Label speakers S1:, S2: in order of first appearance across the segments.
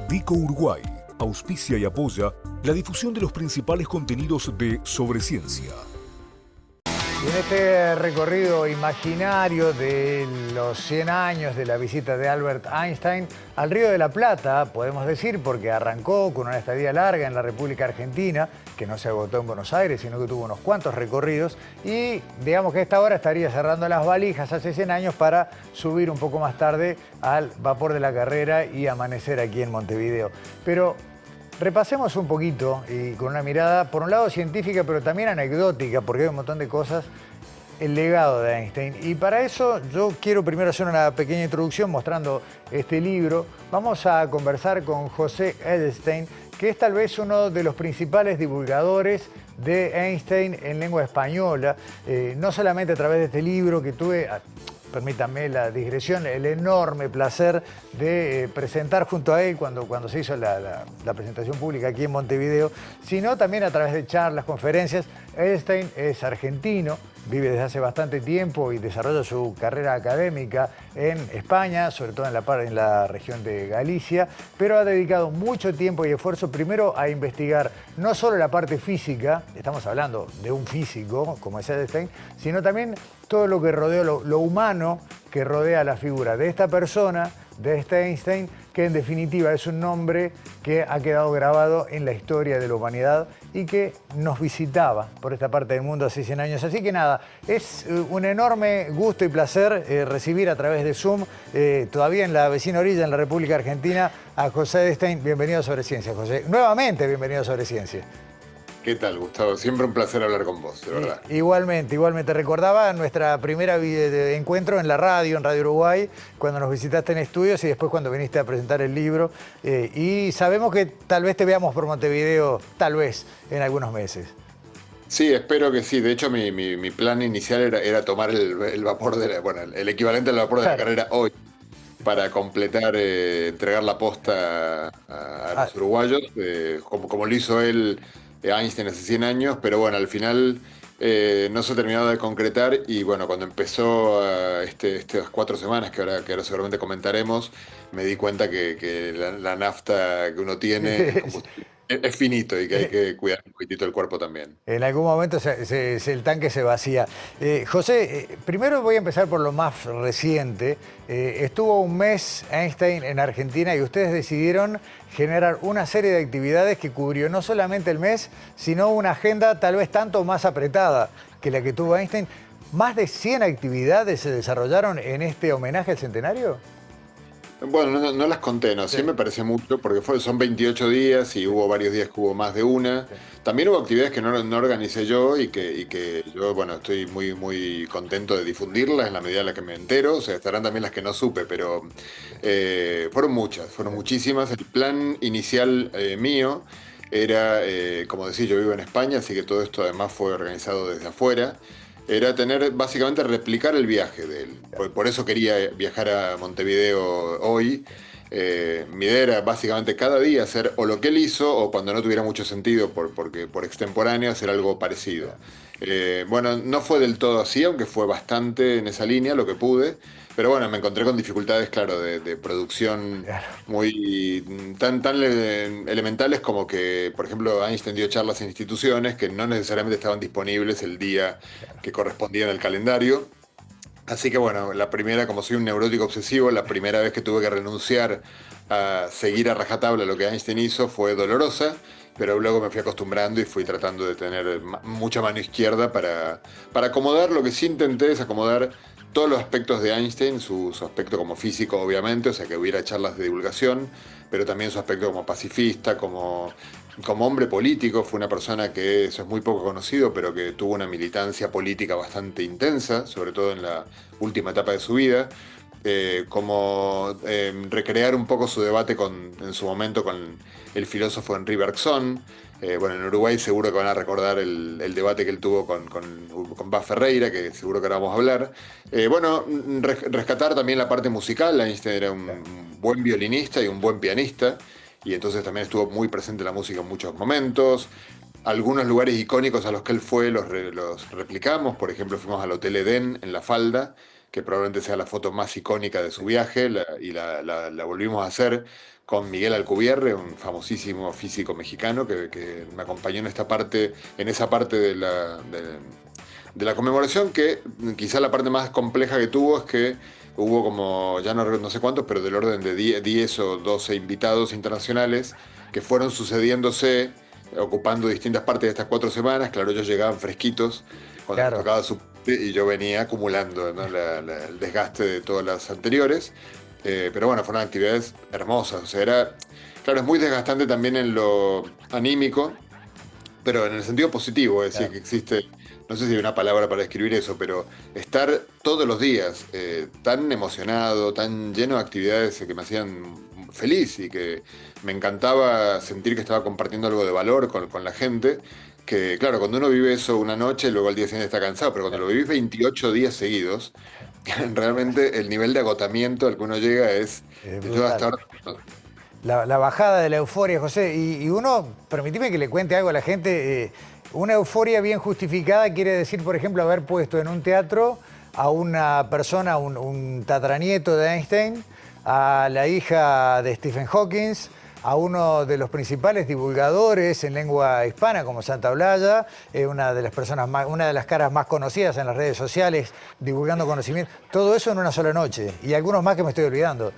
S1: Vico Uruguay auspicia y apoya la difusión de los principales contenidos de Sobre Ciencia.
S2: Y en este recorrido imaginario de los 100 años de la visita de Albert Einstein al Río de la Plata, podemos decir, porque arrancó con una estadía larga en la República Argentina, que no se agotó en Buenos Aires, sino que tuvo unos cuantos recorridos, y digamos que a esta hora estaría cerrando las valijas hace 100 años para subir un poco más tarde al vapor de la Carrera y amanecer aquí en Montevideo. Pero repasemos un poquito y con una mirada, por un lado científica, pero también anecdótica, porque hay un montón de cosas, el legado de Einstein. Y para eso yo quiero primero hacer una pequeña introducción mostrando este libro. Vamos a conversar con José Edelstein, que es tal vez uno de los principales divulgadores de Einstein en lengua española, no solamente a través de este libro que tuve, permítanme la digresión, el enorme placer de presentar junto a él cuando se hizo la presentación pública aquí en Montevideo, sino también a través de charlas, conferencias. Einstein es argentino, vive desde hace bastante tiempo y desarrolla su carrera académica en España, sobre todo en la región de Galicia, pero ha dedicado mucho tiempo y esfuerzo primero a investigar no solo la parte física, estamos hablando de un físico como es Einstein, sino también todo lo que rodea, lo humano que rodea la figura de esta persona, de este Einstein, que en definitiva es un nombre que ha quedado grabado en la historia de la humanidad y que nos visitaba por esta parte del mundo hace 100 años. Así que nada, es un enorme gusto y placer recibir a través de Zoom, todavía en la vecina orilla, en la República Argentina, a José Edelstein. Bienvenido a Sobre Ciencia, José. Nuevamente, bienvenido a Sobre Ciencia.
S3: ¿Qué tal, Gustavo? Siempre un placer hablar con vos, de verdad.
S2: Igualmente. Recordaba nuestra primera encuentro en la radio, en Radio Uruguay, cuando nos visitaste en estudios y después cuando viniste a presentar el libro. Y sabemos que tal vez te veamos por Montevideo, tal vez, en algunos meses.
S3: Sí, espero que sí. De hecho, mi plan inicial era tomar el vapor el equivalente al vapor de la Carrera hoy, para completar, entregar la posta a los uruguayos, como lo hizo él, Einstein, hace 100 años, pero bueno, al final no se ha terminado de concretar y bueno, cuando empezó estas 4 semanas que ahora seguramente comentaremos, me di cuenta que la nafta que uno tiene es finito y que hay que cuidar un poquitito el cuerpo también.
S2: En algún momento el tanque se vacía. José, primero voy a empezar por lo más reciente. Estuvo un mes Einstein en Argentina y ustedes decidieron generar una serie de actividades que cubrió no solamente el mes, sino una agenda tal vez tanto más apretada que la que tuvo Einstein. ¿Más de 100 actividades se desarrollaron en este homenaje al centenario?
S3: Bueno, no las conté, no, sí me parece mucho, porque son 28 días y hubo varios días que hubo más de una. También hubo actividades que no organicé yo y que yo, bueno, estoy muy contento de difundirlas en la medida en la que me entero. O sea, estarán también las que no supe, pero fueron muchas, fueron muchísimas. El plan inicial mío era, como decía, yo vivo en España, así que todo esto además fue organizado desde afuera. Era básicamente replicar el viaje de él. Por eso quería viajar a Montevideo hoy. Mi idea era básicamente cada día hacer o lo que él hizo o cuando no tuviera mucho sentido porque por extemporáneo hacer algo parecido. Bueno, no fue del todo así, aunque fue bastante en esa línea lo que pude. Pero bueno, me encontré con dificultades, claro, de producción muy tan elementales como que, por ejemplo, Einstein dio charlas en instituciones que no necesariamente estaban disponibles el día que correspondía en el calendario. Así que bueno, la primera, como soy un neurótico obsesivo, la primera vez que tuve que renunciar a seguir a rajatabla lo que Einstein hizo fue dolorosa, pero luego me fui acostumbrando y fui tratando de tener mucha mano izquierda para acomodar. Lo que sí intenté es acomodar todos los aspectos de Einstein, su aspecto como físico obviamente, o sea que hubiera charlas de divulgación, pero también su aspecto como pacifista, como hombre político. Fue una persona que, eso es muy poco conocido, pero que tuvo una militancia política bastante intensa, sobre todo en la última etapa de su vida. Recrear un poco su debate en su momento con el filósofo Henri Bergson. Bueno, en Uruguay seguro que van a recordar el debate que él tuvo con Bas Ferreira, que seguro que ahora vamos a hablar. Rescatar también la parte musical. Einstein era un buen violinista y un buen pianista, y entonces también estuvo muy presente la música en muchos momentos. Algunos lugares icónicos a los que él fue los replicamos. Por ejemplo, fuimos al Hotel Edén en La Falda, que probablemente sea la foto más icónica de su viaje, y la volvimos a hacer con Miguel Alcubierre, un famosísimo físico mexicano que me acompañó en esa parte de la conmemoración, que quizá la parte más compleja que tuvo es que hubo como, ya no sé cuántos, pero del orden de 10 o 12 invitados internacionales que fueron sucediéndose, ocupando distintas partes de estas 4 semanas. Claro, ellos llegaban fresquitos cuando les
S2: Claro.
S3: tocaba su parte y yo venía acumulando, ¿no? El desgaste de todas las anteriores. Pero bueno, fueron actividades hermosas. O sea, claro, es muy desgastante también en lo anímico, pero en el sentido positivo, es decir,
S2: Claro.
S3: que existe, no sé si hay una palabra para describir eso, pero estar todos los días tan emocionado, tan lleno de actividades que me hacían feliz y que me encantaba sentir que estaba compartiendo algo de valor con la gente, que claro, cuando uno vive eso una noche, luego al día siguiente está cansado, pero cuando lo vivís 28 días seguidos, realmente el nivel de agotamiento al que uno llega es, yo hasta
S2: Brutal.
S3: ahora,
S2: La bajada de la euforia, José. Y uno, permitime que le cuente algo a la gente, una euforia bien justificada quiere decir, por ejemplo, haber puesto en un teatro a una persona, un tataranieto de Einstein, a la hija de Stephen Hawking, a uno de los principales divulgadores en lengua hispana como Santa Blaya, una de las personas una de las caras más conocidas en las redes sociales, divulgando conocimiento. Todo eso en una sola noche. Y algunos más que me estoy olvidando.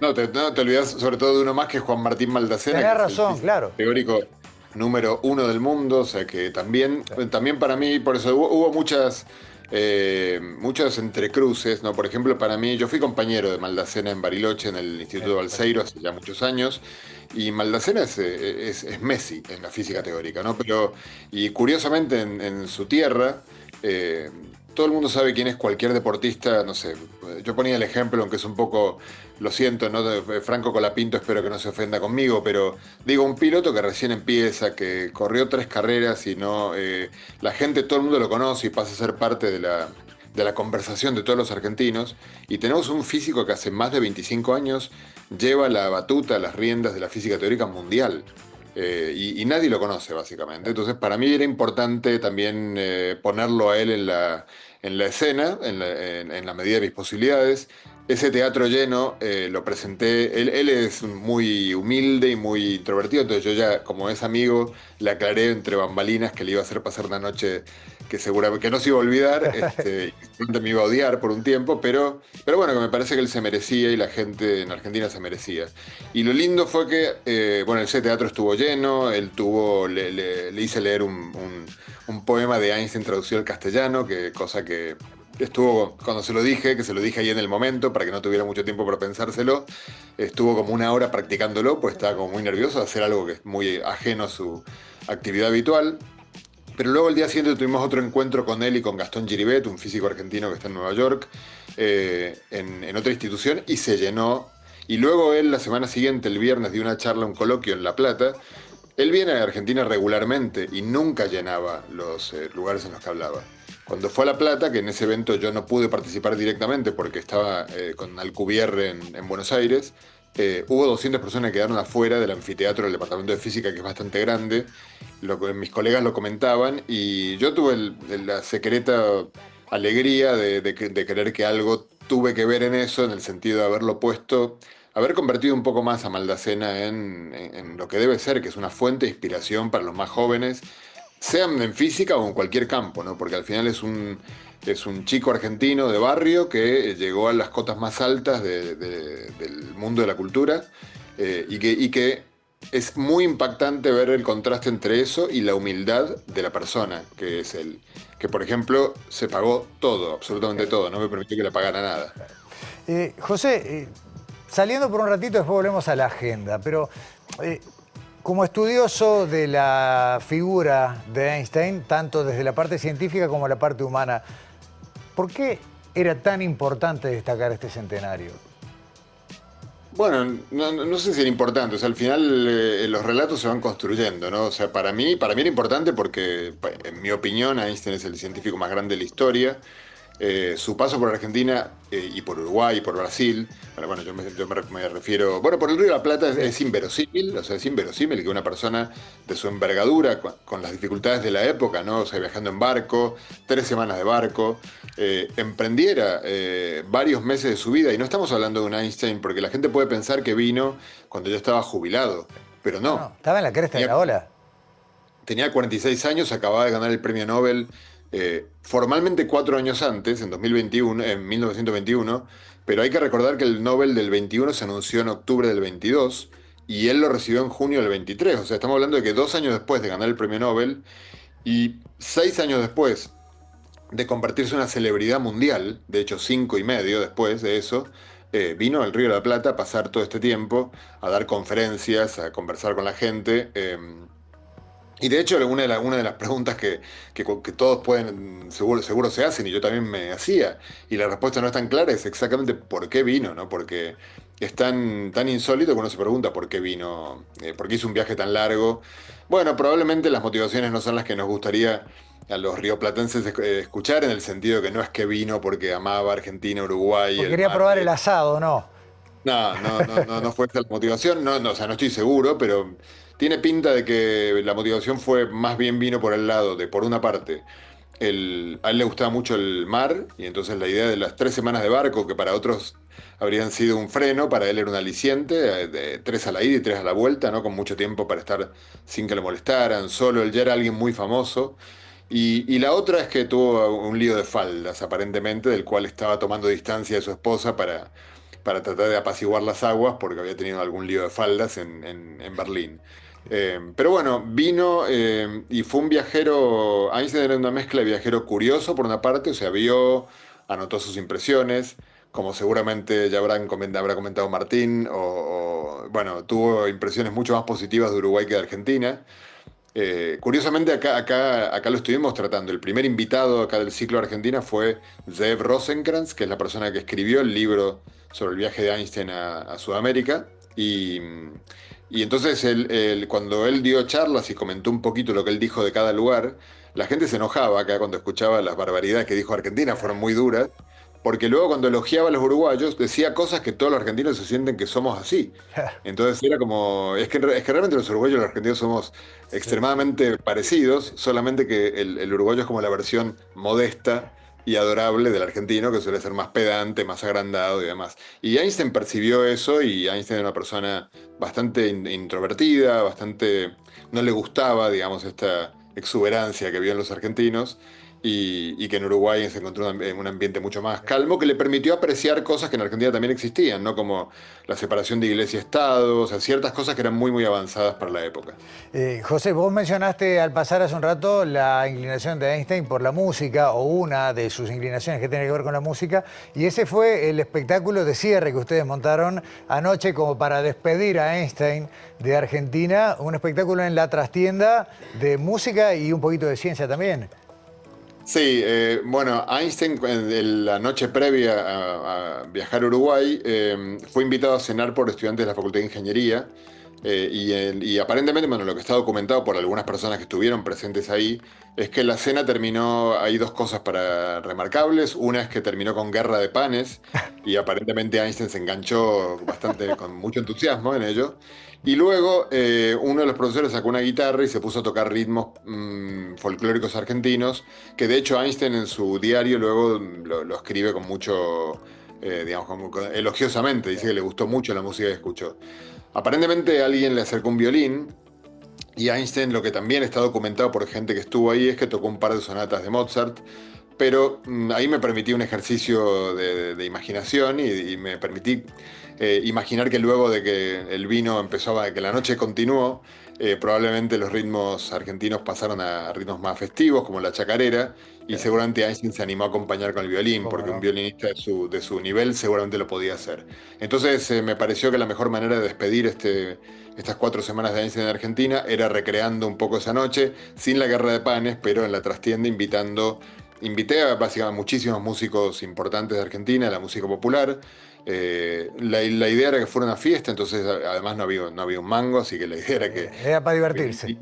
S3: no te olvidas sobre todo de uno más, que es Juan Martín Maldacena,
S2: Tenés
S3: que es el
S2: razón,
S3: físico
S2: claro.
S3: teórico número uno del mundo. O sea que también para mí, por eso hubo muchos entrecruces, ¿no? Por ejemplo, para mí, yo fui compañero de Maldacena en Bariloche, en el Instituto Balseiro, hace ya muchos años, y Maldacena es Messi en la física teórica, ¿no? Y curiosamente en su tierra, eh, todo el mundo sabe quién es cualquier deportista, no sé, yo ponía el ejemplo, aunque es un poco, lo siento, ¿no? Franco Colapinto, espero que no se ofenda conmigo, pero digo, un piloto que recién empieza, que corrió 3 carreras y no, la gente, todo el mundo lo conoce y pasa a ser parte de la conversación de todos los argentinos. Y tenemos un físico que hace más de 25 años lleva la batuta, las riendas de la física teórica mundial. Y nadie lo conoce, básicamente. Entonces, para mí era importante también ponerlo a él en la escena, en la medida de mis posibilidades. Ese teatro lleno lo presenté. Él es muy humilde y muy introvertido, entonces yo ya, como es amigo, le aclaré entre bambalinas que le iba a hacer pasar una noche que seguramente que no se iba a olvidar, y seguramente me iba a odiar por un tiempo, pero bueno, que me parece que él se merecía y la gente en Argentina se merecía. Y lo lindo fue que, bueno, ese teatro estuvo lleno, le hice leer un poema de Einstein traducido al castellano, cosa que estuvo, cuando se lo dije, que se lo dije ahí en el momento, para que no tuviera mucho tiempo para pensárselo, estuvo como una hora practicándolo, pues estaba como muy nervioso de hacer algo que es muy ajeno a su actividad habitual. Pero luego el día siguiente tuvimos otro encuentro con él y con Gastón Giribet, un físico argentino que está en Nueva York, en otra institución, y se llenó. Y luego él, la semana siguiente, el viernes, dio una charla, un coloquio en La Plata. Él viene a Argentina regularmente y nunca llenaba los lugares en los que hablaba. Cuando fue a La Plata, que en ese evento yo no pude participar directamente porque estaba con Alcubierre en Buenos Aires, hubo 200 personas que quedaron afuera del anfiteatro del Departamento de Física, que es bastante grande. Mis colegas lo comentaban y yo tuve la secreta alegría de creer que algo tuve que ver en eso, en el sentido de haberlo puesto, haber convertido un poco más a Maldacena en lo que debe ser, que es una fuente de inspiración para los más jóvenes, sean en física o en cualquier campo, ¿no? Porque al final es un chico argentino de barrio que llegó a las cotas más altas del mundo de la cultura, y que es muy impactante ver el contraste entre eso y la humildad de la persona, que es él. Que, por ejemplo, se pagó todo, absolutamente todo, no me permitió que le pagara nada.
S2: José, saliendo por un ratito, después volvemos a la agenda, pero como estudioso de la figura de Einstein, tanto desde la parte científica como la parte humana, ¿por qué era tan importante destacar este centenario?
S3: Bueno, no sé si era importante, o sea, al final los relatos se van construyendo, ¿no? O sea, para mí era importante porque, en mi opinión, Einstein es el científico más grande de la historia. su paso por Argentina y por Uruguay y por Brasil, bueno, me refiero, bueno, por el Río de la Plata es inverosímil, o sea, es inverosímil que una persona de su envergadura, con las dificultades de la época, ¿no? O sea, viajando en barco, 3 semanas de barco, emprendiera varios meses de su vida, y no estamos hablando de un Einstein, porque la gente puede pensar que vino cuando ya estaba jubilado, pero
S2: No, no,
S3: no.
S2: estaba en la cresta de la ola.
S3: Tenía 46 años, acababa de ganar el premio Nobel formalmente 4 años antes, en 2021, en 1921, pero hay que recordar que el Nobel del 21 se anunció en octubre del 22 y él lo recibió en junio del 23. O sea, estamos hablando de que 2 años después de ganar el premio Nobel y 6 años después de convertirse en una celebridad mundial, de hecho 5 y medio después de eso, vino al Río de la Plata a pasar todo este tiempo, a dar conferencias, a conversar con la gente. Y de hecho, una de las preguntas que todos pueden, seguro se hacen, y yo también me hacía, y la respuesta no es tan clara, es exactamente por qué vino, ¿no? Porque es tan insólito que uno se pregunta por qué vino, por qué hizo un viaje tan largo. Bueno, probablemente las motivaciones no son las que nos gustaría a los rioplatenses escuchar, en el sentido de que no es que vino porque amaba Argentina, Uruguay,
S2: Porque
S3: el
S2: quería probar
S3: mate.
S2: el asado, ¿no?
S3: No fue esa la motivación, o sea, no estoy seguro, pero tiene pinta de que la motivación fue más bien vino por el lado de, por una parte, a él le gustaba mucho el mar, y entonces la idea de las 3 semanas de barco, que para otros habrían sido un freno, para él era un aliciente, de 3 a la ida y 3 a la vuelta, ¿no? Con mucho tiempo para estar sin que le molestaran, solo, él ya era alguien muy famoso. Y la otra es que tuvo un lío de faldas, aparentemente, del cual estaba tomando distancia de su esposa para tratar de apaciguar las aguas, porque había tenido algún lío de faldas en Berlín. Pero bueno, vino y fue un viajero. Einstein era una mezcla de viajero curioso, por una parte, o sea, vio, anotó sus impresiones, como seguramente ya habrá comentado Martín, bueno, tuvo impresiones mucho más positivas de Uruguay que de Argentina. Curiosamente, acá lo estuvimos tratando. El primer invitado acá del ciclo Argentina fue Zeev Rosenkrantz, que es la persona que escribió el libro sobre el viaje de Einstein a Sudamérica. Y entonces, cuando él dio charlas y comentó un poquito lo que él dijo de cada lugar, la gente se enojaba acá cuando escuchaba las barbaridades que dijo Argentina, fueron muy duras, porque luego cuando elogiaba a los uruguayos decía cosas que todos los argentinos se sienten que somos así. Entonces era como, es que realmente los uruguayos y los argentinos somos
S2: Sí.
S3: extremadamente parecidos, solamente que el uruguayo es como la versión modesta y adorable del argentino, que suele ser más pedante, más agrandado y demás. Y Einstein percibió eso, y Einstein era una persona bastante introvertida, bastante, no le gustaba, digamos, esta exuberancia que vio en los argentinos. Y que en Uruguay se encontró en un ambiente mucho más calmo, que le permitió apreciar cosas que en Argentina también existían, ¿no? Como la separación de iglesia y Estado, o sea, ciertas cosas que eran muy, muy avanzadas para la época.
S2: José, vos mencionaste al pasar hace un rato la inclinación de Einstein por la música, o una de sus inclinaciones que tiene que ver con la música, y ese fue el espectáculo de cierre que ustedes montaron anoche como para despedir a Einstein de Argentina, un espectáculo en la trastienda de música y un poquito de ciencia también.
S3: Sí, bueno, Einstein en la noche previa a viajar a Uruguay fue invitado a cenar por estudiantes de la Facultad de Ingeniería, y aparentemente, bueno, lo que está documentado por algunas personas que estuvieron presentes ahí es que la cena terminó, hay dos cosas para remarcables, una es que terminó con guerra de panes, y aparentemente Einstein se enganchó bastante, con mucho entusiasmo en ello. Y luego uno de los profesores sacó una guitarra y se puso a tocar ritmos folclóricos argentinos, que de hecho Einstein en su diario luego lo escribe con mucho, digamos, elogiosamente, dice que le gustó mucho la música que escuchó. Aparentemente alguien le acercó un violín, y Einstein, lo que también está documentado por gente que estuvo ahí, es que tocó un par de sonatas de Mozart, pero ahí me permití un ejercicio de imaginación, y me permití imaginar que luego de que el vino empezó, que la noche continuó, probablemente los ritmos argentinos pasaron a ritmos más festivos, como la chacarera, y seguramente Einstein se animó a acompañar con el violín,
S2: ¿Cómo
S3: porque un
S2: no?
S3: violinista de su nivel seguramente lo podía hacer. Entonces me pareció que la mejor manera de despedir estas 4 semanas de Einstein en Argentina era recreando un poco esa noche, sin la guerra de panes, pero en la trastienda invité a básicamente muchísimos músicos importantes de Argentina, la música popular. La idea era que fuera una fiesta, entonces además no había un mango, así que la idea era que
S2: Era para divertirse.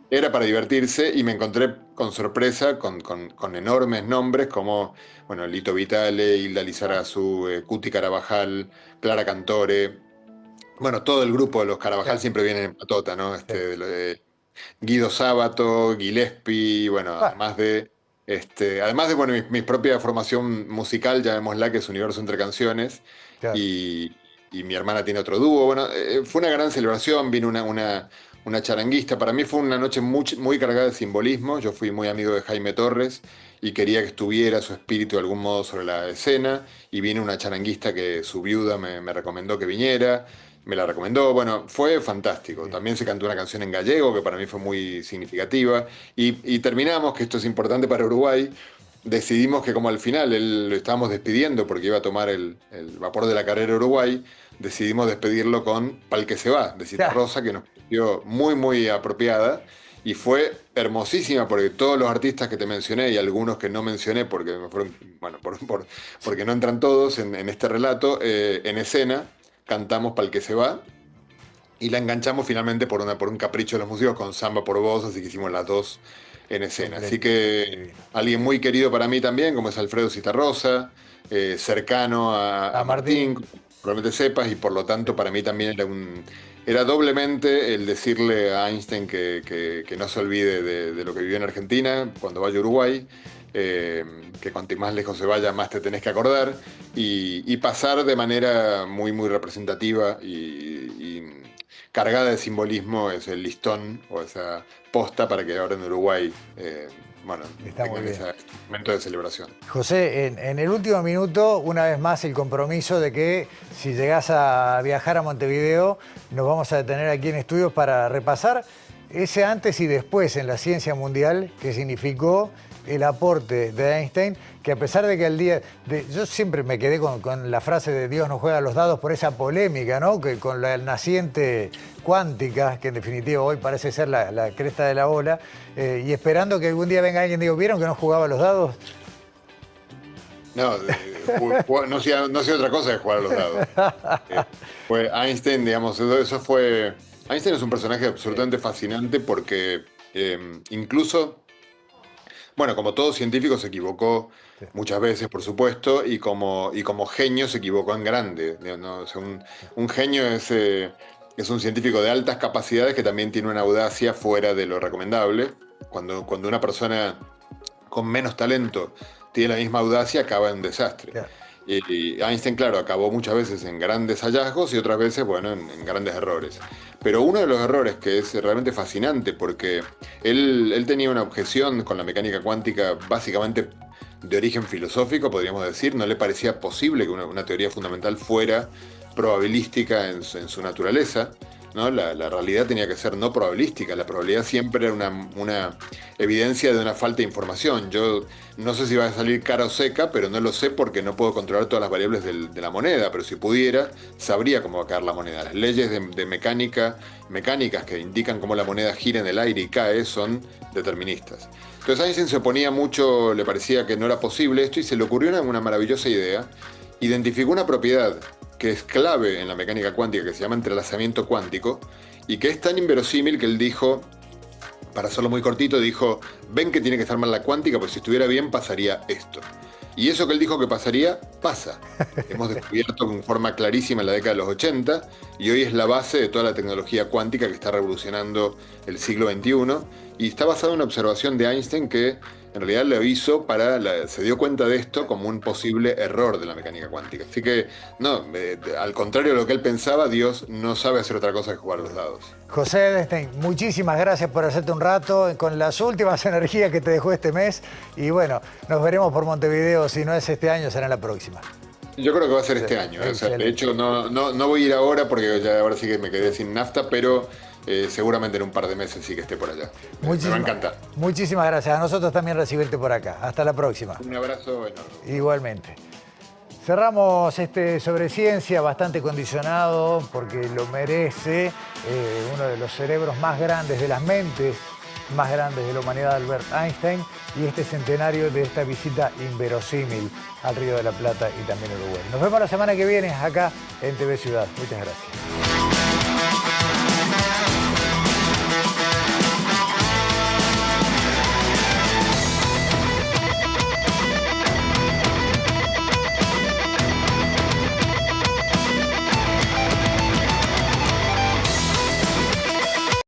S3: era para divertirse y me encontré con sorpresa con enormes nombres como, bueno, Lito Vitale, Hilda Lizarazu, Cuti Carabajal, Clara Cantore. Bueno, todo el grupo de los Carabajal
S2: Claro,
S3: siempre viene en patota, ¿no?
S2: sí.
S3: Guido Sábato, Gillespie, bueno,
S2: Ah,
S3: además de bueno, mi propia formación musical, llamémosla, que es Universo entre Canciones,
S2: claro.
S3: y mi hermana tiene otro dúo. Bueno, fue una gran celebración, vino una charanguista. Para mí fue una noche muy cargada de simbolismo. Yo fui muy amigo de Jaime Torres y quería que estuviera su espíritu de algún modo sobre la escena. Y vino una charanguista que su viuda me recomendó que viniera. Me la recomendó, bueno, fue fantástico.
S2: Bien.
S3: También se cantó una canción en gallego que para mí fue muy significativa. Y terminamos, que esto es importante para Uruguay, decidimos que como al final él lo estábamos despidiendo porque iba a tomar el vapor de la carrera Uruguay, decidimos despedirlo con Pal que se va, de
S2: Ya.
S3: Citarrosa, que nos pareció muy apropiada. Y fue hermosísima porque todos los artistas que te mencioné y algunos que no mencioné porque me fueron, bueno, porque no entran todos en este relato, en escena cantamos Pal que se va y la enganchamos finalmente por un capricho de los músicos con Samba por Vos, así que hicimos las dos en escena. Así
S2: Completito.
S3: que alguien muy querido para mí también, como es Alfredo Citarrosa, cercano
S2: A
S3: a Martín,
S2: Martín.
S3: como probablemente sepas, y por lo tanto para mí también era doblemente el decirle a Einstein que no se olvide de lo que vivió en Argentina cuando vaya a Uruguay, que cuanto más lejos se vaya, más te tenés que acordar, y pasar de manera muy representativa y cargada de simbolismo es el listón o esa posta para que ahora en Uruguay, bueno,
S2: Está muy
S3: tengan
S2: bien.
S3: ese momento de celebración.
S2: José, en el último minuto, una vez más el compromiso de que si llegás a viajar a Montevideo, nos vamos a detener aquí en estudios para repasar ese antes y después en la ciencia mundial que significó el aporte de Einstein, que a pesar de que el día... yo siempre me quedé con la frase de Dios no juega a los dados por esa polémica, ¿no? Que con la naciente cuántica, que en definitiva hoy parece ser la cresta de la ola, y esperando que algún día venga alguien y diga, ¿vieron que no jugaba a los dados?
S3: No, no hacía otra cosa que jugar a los dados. Fue Einstein, digamos, eso fue... Einstein es un personaje absolutamente fascinante porque incluso, bueno, como todo científico se equivocó
S2: Sí,
S3: muchas veces, por supuesto, y como genio se equivocó en grande, ¿no? O sea, un genio es un científico de altas capacidades que también tiene una audacia fuera de lo recomendable. Cuando una persona con menos talento tiene la misma audacia, acaba en un desastre.
S2: claro.
S3: Y Einstein, claro, acabó muchas veces en grandes hallazgos y otras veces, bueno, en grandes errores. Pero uno de los errores que es realmente fascinante, porque él tenía una objeción con la mecánica cuántica básicamente de origen filosófico, podríamos decir, no le parecía posible que una teoría fundamental fuera probabilística en su naturaleza, ¿no? La realidad tenía que ser no probabilística, la probabilidad siempre era una evidencia de una falta de información. Yo no sé si va a salir cara o seca, pero no lo sé porque no puedo controlar todas las variables de la moneda, pero si pudiera, sabría cómo va a caer la moneda. Las leyes de mecánicas que indican cómo la moneda gira en el aire y cae son deterministas. Entonces Einstein se oponía mucho, le parecía que no era posible esto y se le ocurrió una maravillosa idea. Identificó una propiedad que es clave en la mecánica cuántica, que se llama entrelazamiento cuántico, y que es tan inverosímil que él dijo, para hacerlo muy cortito, dijo, ven que tiene que estar mal la cuántica, pues si estuviera bien pasaría esto. Y eso que él dijo que pasaría, pasa. Hemos descubierto en forma clarísima en la década de los 80 y hoy es la base de toda la tecnología cuántica que está revolucionando el siglo XXI y está basado en una observación de Einstein que en realidad lo hizo se dio cuenta de esto como un posible error de la mecánica cuántica. Así que, no, al contrario de lo que él pensaba, Dios no sabe hacer otra cosa que jugar los dados.
S2: José Edelstein, muchísimas gracias por hacerte un rato con las últimas energías que te dejó este mes. Y bueno, nos veremos por Montevideo, si no es este año, será en la próxima.
S3: Yo creo que va a ser este año. O sea, de
S2: Excelente.
S3: hecho, no voy a ir ahora porque ya ahora sí que me quedé sin nafta, pero seguramente en un par de meses sí que esté por allá. Me va a encantar.
S2: Muchísimas gracias. A nosotros también recibirte por acá. Hasta la próxima.
S3: Un abrazo enorme.
S2: Igualmente. Cerramos este sobre ciencia bastante condicionado porque lo merece uno de los cerebros más grandes, de las mentes más grandes de la humanidad, Albert Einstein, y este centenario de esta visita inverosímil al Río de la Plata y también a Uruguay. Nos vemos la semana que viene acá en TV Ciudad. Muchas gracias.